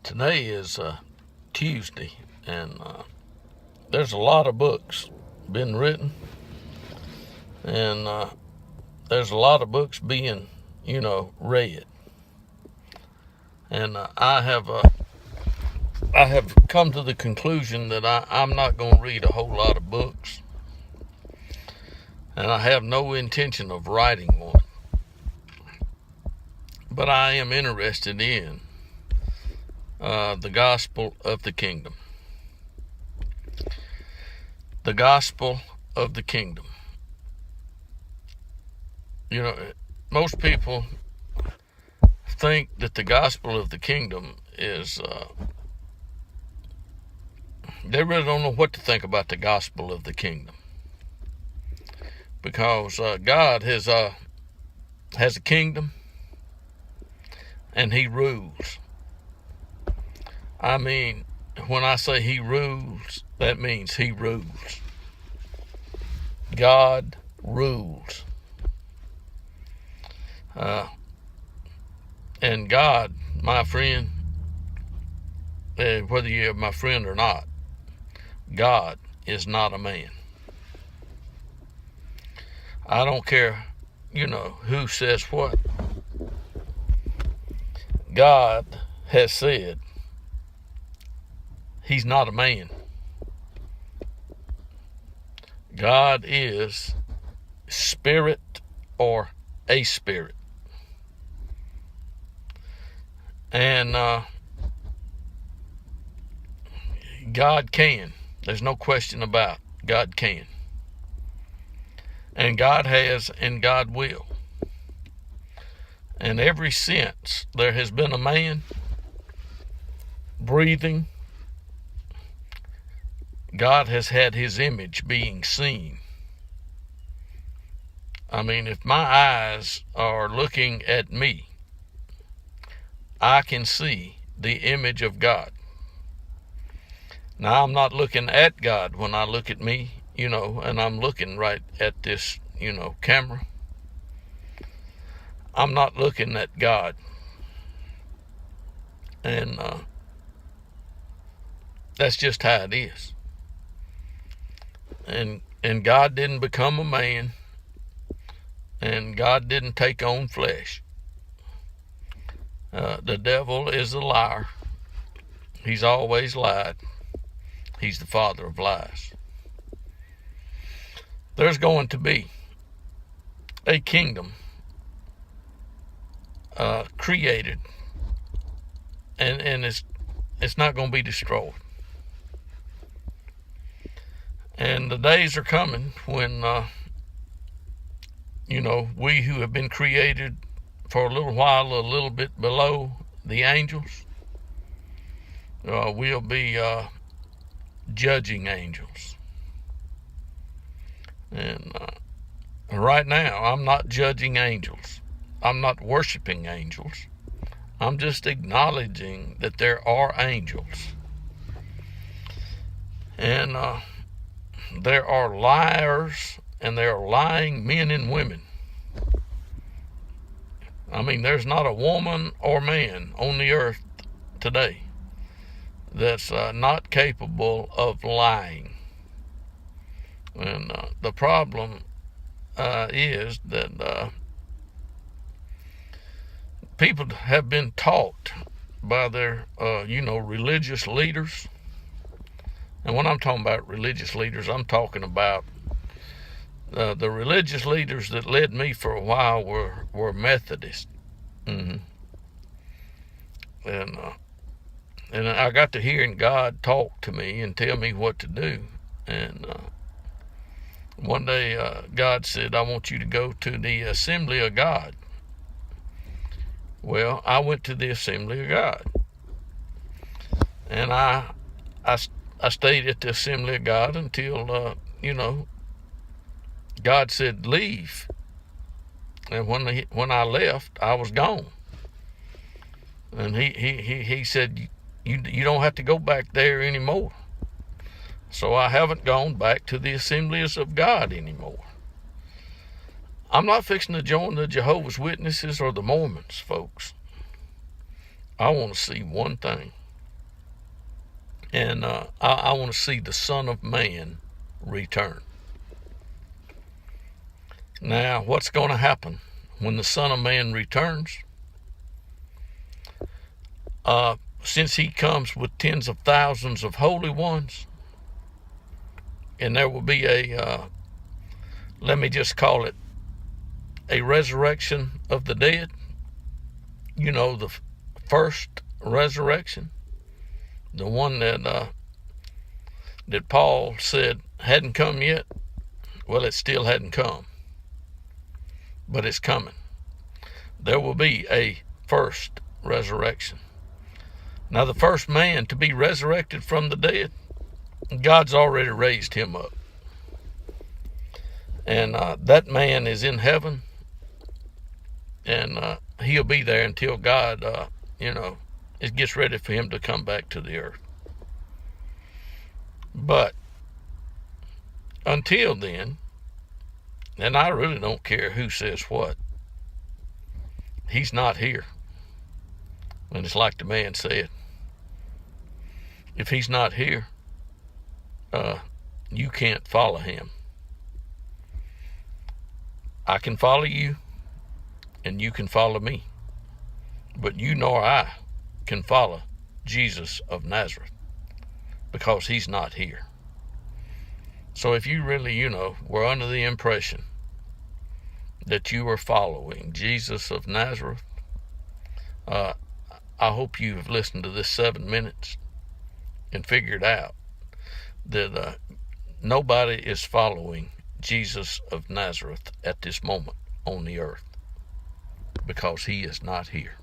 Today is Tuesday, and there's a lot of books been written, and there's a lot of books being, read. And I have come to the conclusion that I'm not going to read a whole lot of books, and I have no intention of writing one. But I am interested in the gospel of the kingdom. The gospel of the kingdom. Most people think that the gospel of the kingdom is, they really don't know what to think about the gospel of the kingdom. Because God has a kingdom, and he rules. I mean, when I say he rules, that means he rules. God rules. And God, my friend, whether you're my friend or not, God is not a man. I don't care, who says what. God has said he's not a man. God is spirit or a spirit. And God can. There's no question about it. God can. And God has, and God will. And ever since there has been a man breathing, God has had his image being seen. I mean, if my eyes are looking at me, I can see the image of God. Now, I'm not looking at God when I look at me, and I'm looking right at this, camera. I'm not looking at God. And that's just how it is. And God didn't become a man, and God didn't take on flesh. The devil is a liar. He's always lied. He's the father of lies. There's going to be a kingdom created, and it's not going to be destroyed. And the days are coming when we who have been created for a little while, a little bit below the angels, we'll be judging angels. And right now, I'm not judging angels. I'm not worshiping angels. I'm just acknowledging that there are angels. And there are liars, and there are lying men and women. I mean, there's not a woman or man on the earth today that's not capable of lying. And the problem is that people have been taught by their, religious leaders. And when I'm talking about religious leaders, I'm talking about the religious leaders that led me for a while were Methodist. Mm-hmm. And I got to hearing God talk to me and tell me what to do. And one day God said, I want you to go to the Assembly of God. Well, I went to the Assembly of God. And I stayed at the Assembly of God until, God said, leave. And when I left, I was gone. And he said, you don't have to go back there anymore. So I haven't gone back to the Assemblies of God anymore. I'm not fixing to join the Jehovah's Witnesses or the Mormons, folks. I want to see one thing. And I want to see the Son of Man return. Now, what's going to happen when the Son of Man returns? Since he comes with tens of thousands of holy ones, and there will be let me just call it a resurrection of the dead. You know, the first resurrection, the one that Paul said hadn't come yet. Well, it still hadn't come, but it's coming. There will be a first resurrection. Now, the first man to be resurrected from the dead, God's already raised him up. And that man is in heaven, and he'll be there until God, it gets ready for him to come back to the earth. But until then, and I really don't care who says what, he's not here. And it's like the man said, if he's not here, you can't follow him. I can follow you, and you can follow me. But you nor I can follow Jesus of Nazareth, because he's not here. So if you really, were under the impression that you were following Jesus of Nazareth, I hope you have listened to this 7 minutes and figured out that nobody is following Jesus of Nazareth at this moment on the earth, because he is not here.